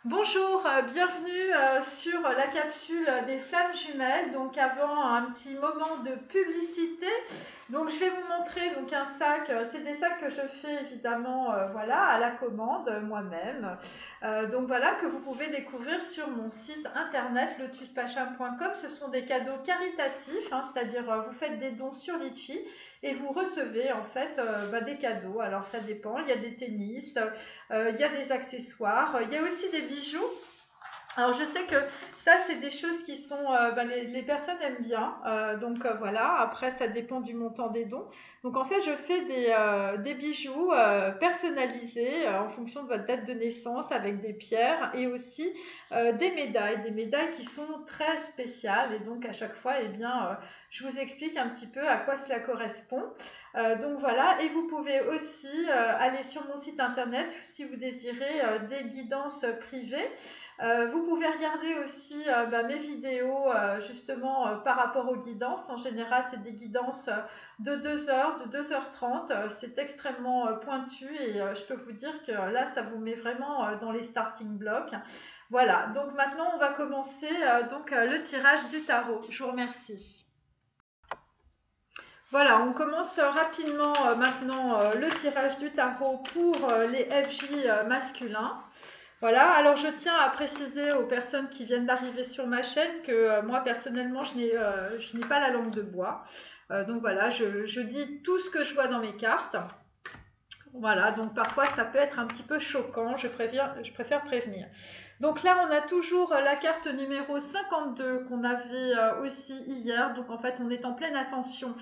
Bonjour, bienvenue sur la capsule des flammes jumelles. Donc avant un petit moment de publicité, donc je vais vous montrer donc un sac. C'est des sacs que je fais évidemment voilà à la commande moi-même. Donc voilà que vous pouvez découvrir sur mon site internet lotuspacham.com. Ce sont des cadeaux caritatifs, hein, c'est-à-dire vous faites des dons sur Litchi et vous recevez en fait des cadeaux. Alors ça dépend, il y a des tennis, il y a des accessoires, il y a aussi des bijoux. Alors je sais que ça c'est des choses qui sont les personnes aiment bien, donc voilà. Après ça dépend du montant des dons. Donc en fait je fais des bijoux personnalisés en fonction de votre date de naissance avec des pierres et aussi des médailles qui sont très spéciales et donc à chaque fois je vous explique un petit peu à quoi cela correspond. Donc voilà, et vous pouvez aussi aller sur mon site internet si vous désirez des guidances privées. Vous pouvez regarder aussi mes vidéos justement par rapport aux guidances. En général, c'est des guidances de 2 heures, de 2h30. C'est extrêmement pointu et je peux vous dire que là, ça vous met vraiment dans les starting blocks. Voilà, donc maintenant, on va commencer le tirage du tarot. Je vous remercie. Voilà, on commence rapidement maintenant le tirage du tarot pour les FJ masculins. Voilà, alors je tiens à préciser aux personnes qui viennent d'arriver sur ma chaîne que moi personnellement je n'ai pas la langue de bois. Donc voilà, je dis tout ce que je vois dans mes cartes. Voilà, donc parfois ça peut être un petit peu choquant, je préfère prévenir. Donc là, on a toujours la carte numéro 52 qu'on avait aussi hier. Donc en fait, on est en pleine ascension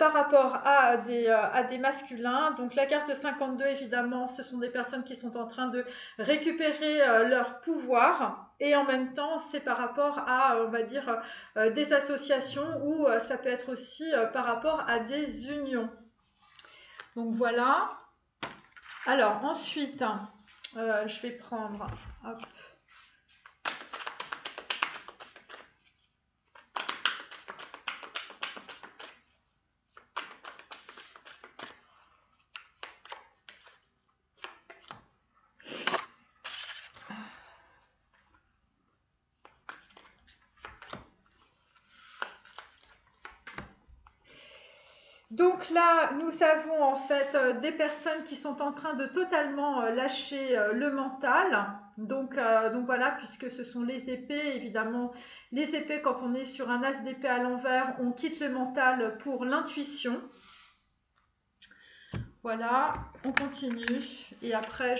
par rapport à des masculins. Donc la carte 52, évidemment, ce sont des personnes qui sont en train de récupérer leur pouvoir. Et en même temps, c'est par rapport à, on va dire, des associations ou ça peut être aussi par rapport à des unions. Donc voilà. Alors ensuite, je vais prendre... Hop. Donc là, nous avons en fait des personnes qui sont en train de totalement lâcher le mental. Donc voilà, puisque ce sont les épées, évidemment, les épées, quand on est sur un as d'épée à l'envers, on quitte le mental pour l'intuition. Voilà, on continue. Et après,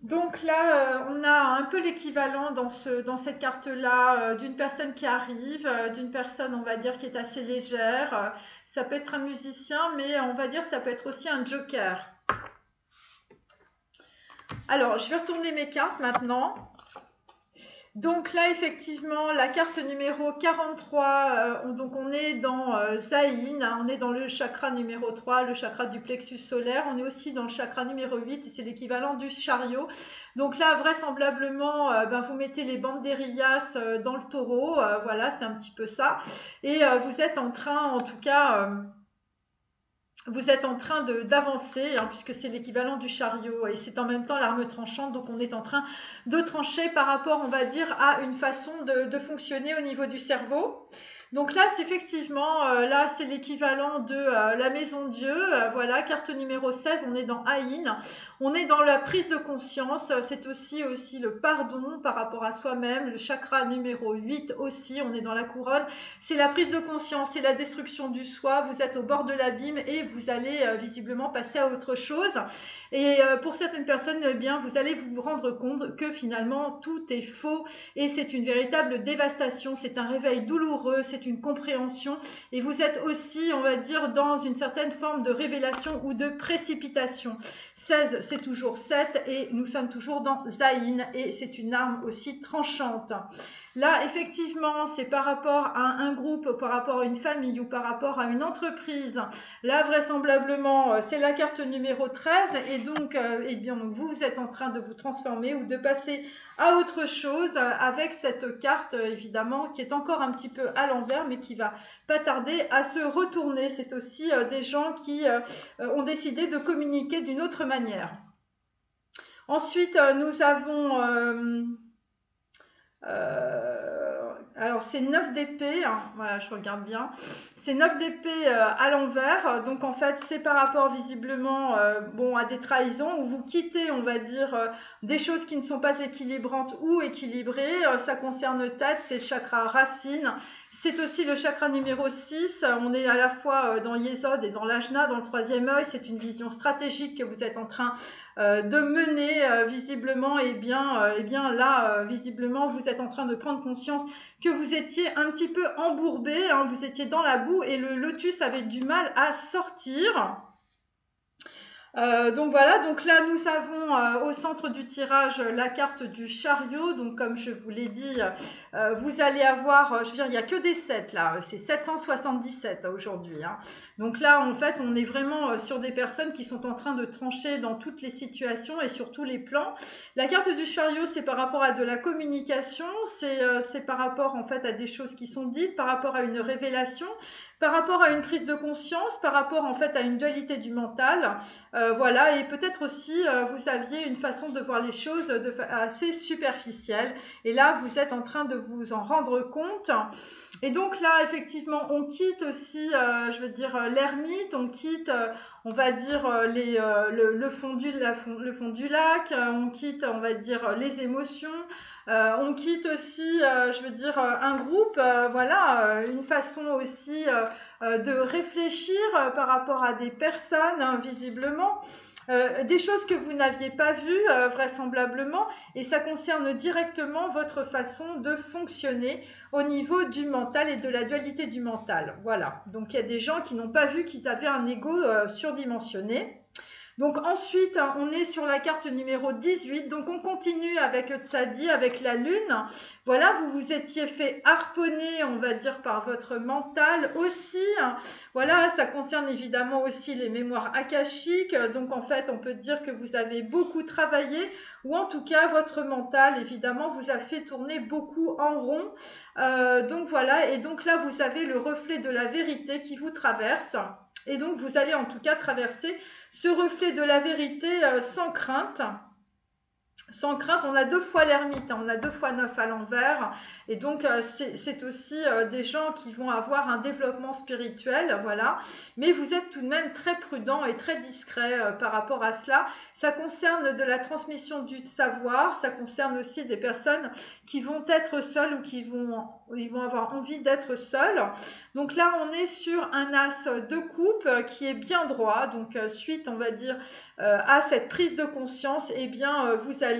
Donc là, on a un peu l'équivalent dans cette carte-là d'une personne qui arrive, d'une personne, on va dire, qui est assez légère. Ça peut être un musicien, mais on va dire ça peut être aussi un joker. Alors, je vais retourner mes cartes maintenant. Donc là, effectivement, la carte numéro 43, donc on est dans Zaïn, hein, on est dans le chakra numéro 3, le chakra du plexus solaire. On est aussi dans le chakra numéro 8, c'est l'équivalent du chariot. Donc là, vraisemblablement, vous mettez les bandes d'Erias dans le taureau, voilà, c'est un petit peu ça. Et vous êtes en train, en tout cas... vous êtes en train d'avancer, hein, puisque c'est l'équivalent du chariot, et c'est en même temps l'arme tranchante, donc on est en train de trancher par rapport, on va dire, à une façon de fonctionner au niveau du cerveau. Donc là, c'est effectivement, là, c'est l'équivalent de la maison Dieu. Voilà, carte numéro 16, on est dans Aïn. On est dans la prise de conscience. C'est aussi le pardon par rapport à soi-même. Le chakra numéro 8 aussi, on est dans la couronne. C'est la prise de conscience, c'est la destruction du soi. Vous êtes au bord de l'abîme et vous allez visiblement passer à autre chose. Et pour certaines personnes, eh bien, vous allez vous rendre compte que finalement, tout est faux et c'est une véritable dévastation. C'est un réveil douloureux, c'est une compréhension. Et vous êtes aussi, on va dire, dans une certaine forme de révélation ou de précipitation. 16, c'est toujours 7 et nous sommes toujours dans Zaïn et c'est une arme aussi tranchante. Là, effectivement, c'est par rapport à un groupe, par rapport à une famille ou par rapport à une entreprise. Là, vraisemblablement, c'est la carte numéro 13 et donc, eh bien, vous êtes en train de vous transformer ou de passer à autre chose avec cette carte, évidemment, qui est encore un petit peu à l'envers, mais qui va pas tarder à se retourner. C'est aussi des gens qui ont décidé de communiquer d'une autre manière. Ensuite, nous avons... alors c'est 9 d'épée, hein, voilà, je regarde bien. C'est 9 d'épée à l'envers, donc en fait c'est par rapport visiblement bon, à des trahisons où vous quittez, on va dire, des choses qui ne sont pas équilibrantes ou équilibrées. Ça concerne tête, c'est le chakra racine. C'est aussi le chakra numéro 6. On est à la fois dans Yesod et dans l'Ajna, dans le troisième œil. C'est une vision stratégique que vous êtes en train de mener visiblement. Et bien là, visiblement, vous êtes en train de prendre conscience que vous étiez un petit peu embourbé, hein, vous étiez dans la boue et le lotus avait du mal à sortir. Donc voilà, donc là nous avons au centre du tirage la carte du chariot. Donc comme je vous l'ai dit, vous allez avoir, je veux dire, il n'y a que des 7 là, c'est 777 aujourd'hui, hein. Donc là en fait on est vraiment sur des personnes qui sont en train de trancher dans toutes les situations et sur tous les plans. La carte du chariot, c'est par rapport à de la communication, c'est par rapport en fait à des choses qui sont dites, par rapport à une révélation, par rapport à une prise de conscience, par rapport en fait à une dualité du mental, voilà, et peut-être aussi vous aviez une façon de voir les choses assez superficielle, et là vous êtes en train de vous en rendre compte. Et donc là effectivement on quitte aussi, je veux dire, l'ermite, on quitte, on va dire, le fond du lac, on quitte, on va dire, les émotions. On quitte aussi, je veux dire, un groupe, voilà, une façon aussi de réfléchir par rapport à des personnes, hein, visiblement. Des choses que vous n'aviez pas vues vraisemblablement, et ça concerne directement votre façon de fonctionner au niveau du mental et de la dualité du mental. Voilà, donc il y a des gens qui n'ont pas vu qu'ils avaient un ego surdimensionné. Donc ensuite, on est sur la carte numéro 18. Donc on continue avec Tzadi, avec la lune. Voilà, vous vous étiez fait harponner, on va dire, par votre mental aussi. Voilà, ça concerne évidemment aussi les mémoires akashiques. Donc en fait, on peut dire que vous avez beaucoup travaillé, ou en tout cas, votre mental, évidemment, vous a fait tourner beaucoup en rond. Donc voilà, et donc là, vous avez le reflet de la vérité qui vous traverse. Et donc, vous allez en tout cas traverser ce reflet de la vérité sans crainte. Sans crainte, on a 2 fois l'ermite, hein, on a 2 fois 9 à l'envers. Et donc, c'est aussi des gens qui vont avoir un développement spirituel, voilà. Mais vous êtes tout de même très prudent et très discret par rapport à cela. Ça concerne de la transmission du savoir, ça concerne aussi des personnes qui vont être seules ou ils vont avoir envie d'être seules. Donc là, on est sur un as de coupe qui est bien droit. Donc, suite, on va dire, à cette prise de conscience, eh bien, vous allez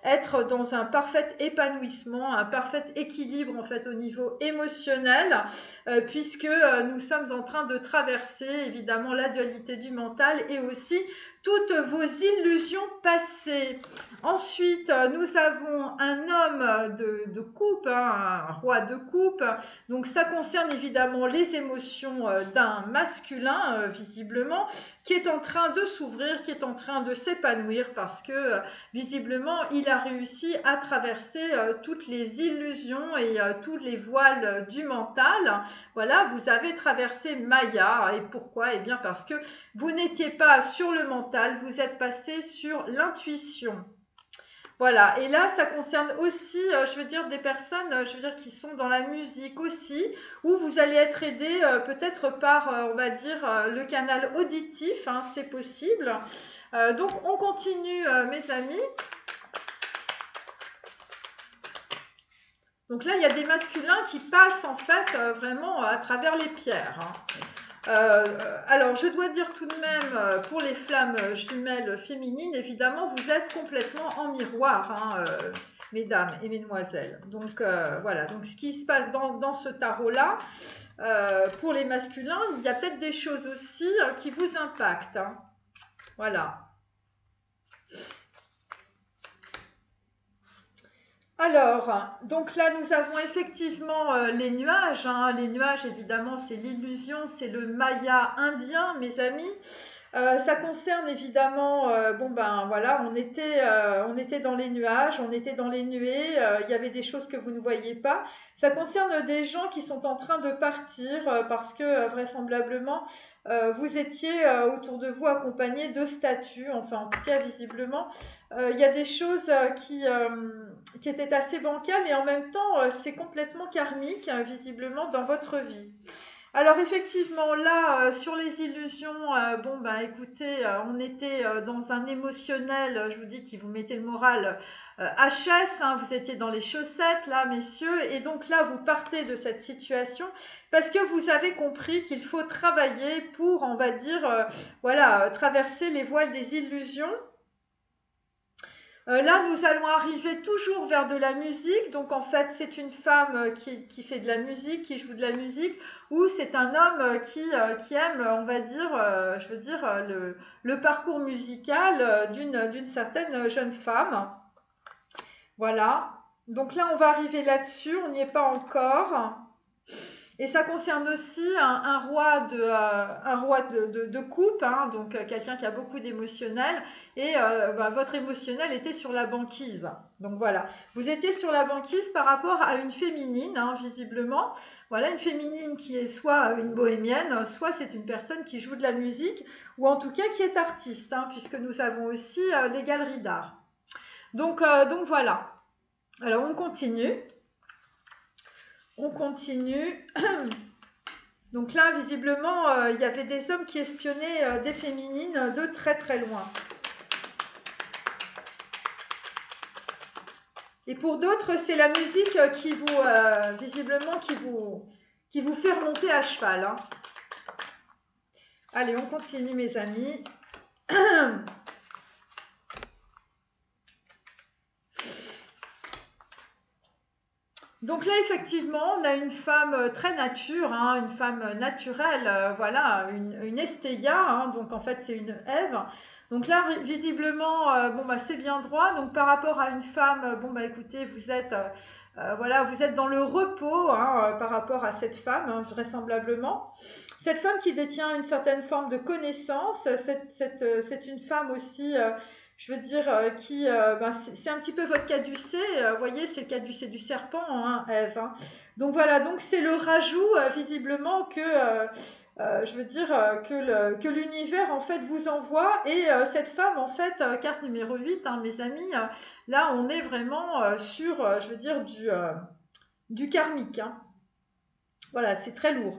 être dans un parfait épanouissement, un parfait équilibre en fait au niveau émotionnel, puisque nous sommes en train de traverser évidemment la dualité du mental et aussi toutes vos illusions passées. Ensuite, nous avons un homme de coupe, hein, un roi de coupe. Donc ça concerne évidemment les émotions d'un masculin, visiblement, qui est en train de s'ouvrir, qui est en train de s'épanouir parce que visiblement il a réussi à traverser toutes les illusions et tous les voiles du mental. Voilà, vous avez traversé Maya. Et pourquoi? Eh bien parce que vous n'étiez pas sur le mental, vous êtes passé sur l'intuition. Voilà, et là, ça concerne aussi, je veux dire, des personnes, je veux dire, qui sont dans la musique aussi, où vous allez être aidé peut-être par, on va dire, le canal auditif, hein, c'est possible. Donc, on continue, mes amis. Donc là, il y a des masculins qui passent, en fait, vraiment à travers les pierres, hein. Alors, je dois dire tout de même, pour les flammes jumelles féminines, évidemment, vous êtes complètement en miroir, hein, mesdames et mesdemoiselles. Donc, voilà. Donc, ce qui se passe dans ce tarot-là, pour les masculins, il y a peut-être des choses aussi qui vous impactent, hein. Voilà. Alors, donc là, nous avons effectivement les nuages, hein. Les nuages, évidemment, c'est l'illusion, c'est le Maya indien, mes amis. Ça concerne évidemment, bon ben voilà, on était dans les nuages, on était dans les nuées, il y avait des choses que vous ne voyez pas. Ça concerne des gens qui sont en train de partir parce que vraisemblablement vous étiez autour de vous accompagnés de statues, enfin en tout cas visiblement, il y a des choses qui étaient assez bancales et en même temps c'est complètement karmique visiblement dans votre vie. Alors effectivement, là, sur les illusions, bon, bah écoutez, on était dans un émotionnel, je vous dis, qui vous mettait le moral HS, hein, vous étiez dans les chaussettes, là, messieurs, et donc là, vous partez de cette situation parce que vous avez compris qu'il faut travailler pour, on va dire, voilà, traverser les voiles des illusions. Là, nous allons arriver toujours vers de la musique. Donc, en fait, c'est une femme qui fait de la musique, qui joue de la musique, ou c'est un homme qui aime, on va dire, je veux dire, le parcours musical d'une certaine jeune femme. Voilà. Donc là, on va arriver là-dessus. On n'y est pas encore. Et ça concerne aussi un roi de coupe, hein, donc quelqu'un qui a beaucoup d'émotionnel. Et bah, votre émotionnel était sur la banquise. Donc voilà, vous étiez sur la banquise par rapport à une féminine, hein, visiblement. Voilà, une féminine qui est soit une bohémienne, soit c'est une personne qui joue de la musique, ou en tout cas qui est artiste, hein, puisque nous avons aussi les galeries d'art. Donc voilà. Alors on continue. On continue. Donc là, visiblement, il y avait des hommes qui espionnaient des féminines de très très loin. Et pour d'autres, c'est la musique qui vous, visiblement, qui vous fait remonter à cheval, hein. Allez, on continue, mes amis. Donc là, effectivement, on a une femme très nature, hein, une femme naturelle, voilà, une Estéia, hein, donc en fait c'est une Ève. Donc là, visiblement, bon bah c'est bien droit. Donc par rapport à une femme, bon bah écoutez, voilà, vous êtes dans le repos, hein, par rapport à cette femme, hein, vraisemblablement. Cette femme qui détient une certaine forme de connaissance, c'est une femme aussi je veux dire, ben, c'est un petit peu votre caducé, vous voyez, c'est le caducé du serpent, hein, Ève, hein. Donc voilà, donc c'est le rajout, visiblement, je veux dire, que l'univers, en fait, vous envoie. Et cette femme, en fait, carte numéro 8, hein, mes amis, là, on est vraiment sur, je veux dire, du karmique, hein. Voilà, c'est très lourd.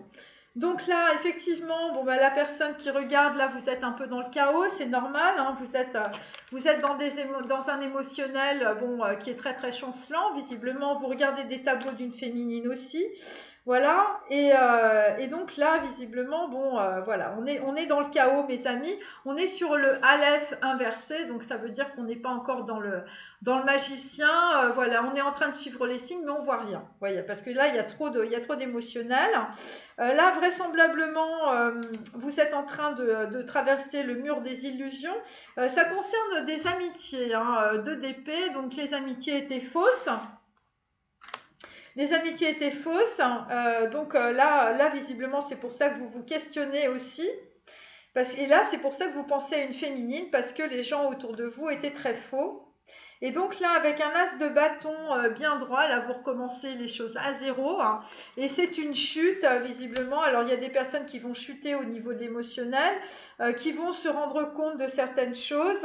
Donc là, effectivement, bon, bah, la personne qui regarde, là, vous êtes un peu dans le chaos, c'est normal, hein, vous êtes dans un émotionnel bon, qui est très très chancelant. Visiblement, vous regardez des tableaux d'une féminine aussi. Voilà, et donc là, visiblement, bon, voilà, on est dans le chaos, mes amis. On est sur le Aleph inversé, donc ça veut dire qu'on n'est pas encore dans le magicien. Voilà, on est en train de suivre les signes, mais on voit rien. Voyez, parce que là, il y a trop d'émotionnel. Là, vraisemblablement, vous êtes en train de traverser le mur des illusions. Ça concerne des amitiés, hein, 2 d'épée, donc les amitiés étaient fausses. Les amitiés étaient fausses, donc là, visiblement, c'est pour ça que vous vous questionnez aussi. Et là, c'est pour ça que vous pensez à une féminine, parce que les gens autour de vous étaient très faux. Et donc là, avec un as de bâton bien droit, là, vous recommencez les choses à zéro, hein. Et c'est une chute, visiblement. Alors, il y a des personnes qui vont chuter au niveau de l'émotionnel, qui vont se rendre compte de certaines choses.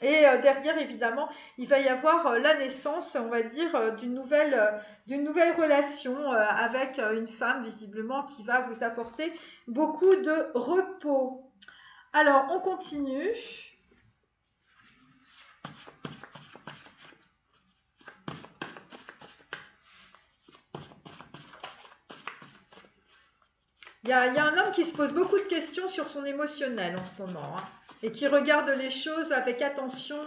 Et derrière, évidemment, il va y avoir la naissance, on va dire, d'une nouvelle relation avec une femme, visiblement, qui va vous apporter beaucoup de repos. Alors, on continue. Il y a un homme qui se pose beaucoup de questions sur son émotionnel en ce moment, hein, et qui regarde les choses avec attention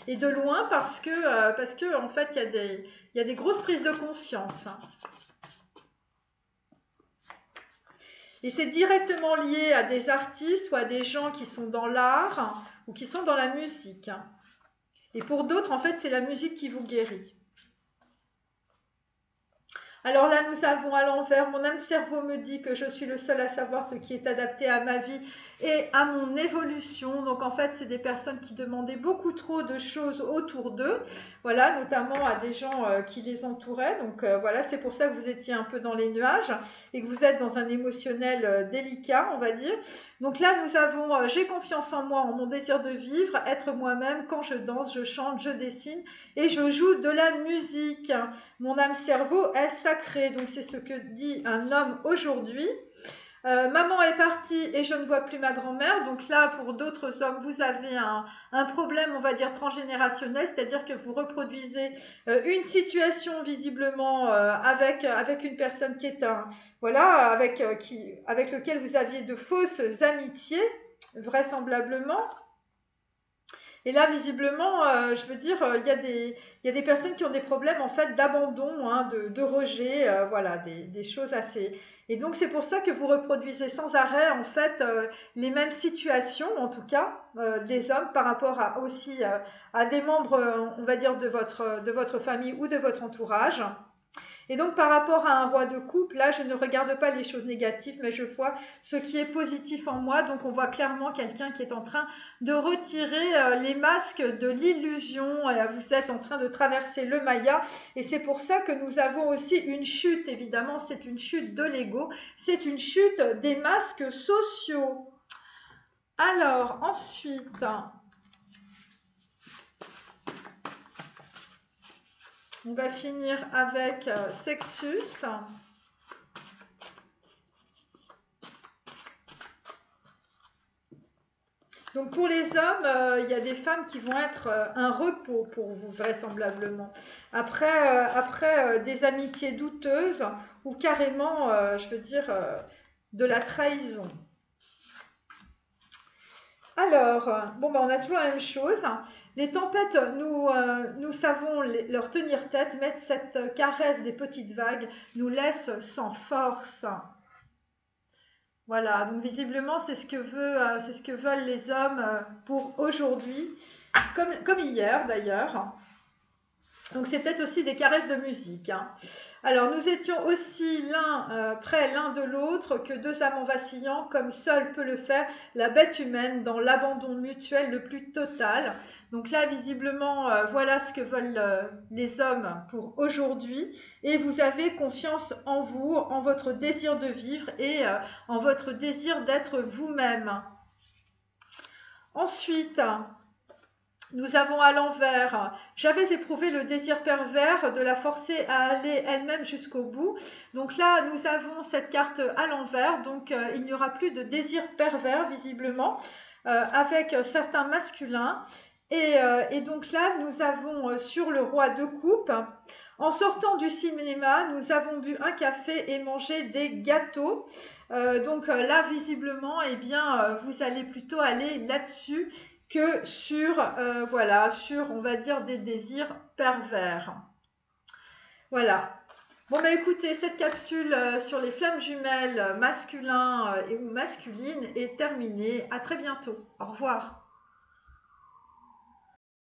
et de loin parce que en fait, il y a des grosses prises de conscience, hein. Et c'est directement lié à des artistes ou à des gens qui sont dans l'art, hein, ou qui sont dans la musique, hein. Et pour d'autres, en fait, c'est la musique qui vous guérit. Alors là, nous avons à l'envers, mon âme cerveau me dit que je suis le seul à savoir ce qui est adapté à ma vie et à mon évolution. Donc en fait, c'est des personnes qui demandaient beaucoup trop de choses autour d'eux, voilà, notamment à des gens qui les entouraient. Donc voilà, c'est pour ça que vous étiez un peu dans les nuages et que vous êtes dans un émotionnel délicat, on va dire. Donc là, nous avons j'ai confiance en moi, en mon désir de vivre, être moi-même. Quand je danse, je chante, je dessine et je joue de la musique. Mon âme cerveau est sacrée. Donc c'est ce que dit un homme aujourd'hui. Maman est partie et je ne vois plus ma grand-mère. Donc là, pour d'autres hommes, vous avez un problème, on va dire, transgénérationnel, c'est-à-dire que vous reproduisez une situation visiblement avec une personne qui est voilà, avec lequel vous aviez de fausses amitiés, vraisemblablement. Et là, visiblement, je veux dire, il y a des personnes qui ont des problèmes en fait d'abandon, hein, de rejet, voilà, des choses assez. Et donc c'est pour ça que vous reproduisez sans arrêt en fait les mêmes situations, en tout cas des hommes par rapport à aussi à des membres, on va dire de votre famille ou de votre entourage. Et donc par rapport à un roi de coupe, là je ne regarde pas les choses négatives, mais je vois ce qui est positif en moi. Donc on voit clairement quelqu'un qui est en train de retirer les masques de l'illusion. Vous êtes en train de traverser le Maya et c'est pour ça que nous avons aussi une chute. Évidemment, c'est une chute de l'ego, c'est une chute des masques sociaux. Alors ensuite... on va finir avec Sexus. Donc pour les hommes, il y a des femmes qui vont être un repos pour vous, vraisemblablement. Après des amitiés douteuses ou carrément, je veux dire, de la trahison. Alors, bon, on a toujours la même chose. Les tempêtes, nous savons leur tenir tête, mais cette caresse des petites vagues nous laisse sans force. Voilà, donc visiblement, c'est ce que veulent les hommes pour aujourd'hui, comme hier d'ailleurs. Donc c'est peut-être aussi des caresses de musique, hein. Alors nous étions aussi près l'un de l'autre que deux amants vacillants, comme seul peut le faire la bête humaine dans l'abandon mutuel le plus total. Donc là visiblement voilà ce que veulent les hommes pour aujourd'hui. Et vous avez confiance en vous, en votre désir de vivre et en votre désir d'être vous-même. Ensuite... nous avons à l'envers, j'avais éprouvé le désir pervers de la forcer à aller elle-même jusqu'au bout. Donc là, nous avons cette carte à l'envers, donc il n'y aura plus de désir pervers visiblement avec certains masculins. Et donc là, nous avons sur le roi de coupe, en sortant du cinéma, nous avons bu un café et mangé des gâteaux. Donc là, visiblement, eh bien, vous allez plutôt aller là-dessus que sur, voilà, sur, on va dire, des désirs pervers. Voilà. Bon, bah écoutez, cette capsule sur les flammes jumelles masculins ou masculines est terminée. À très bientôt. Au revoir.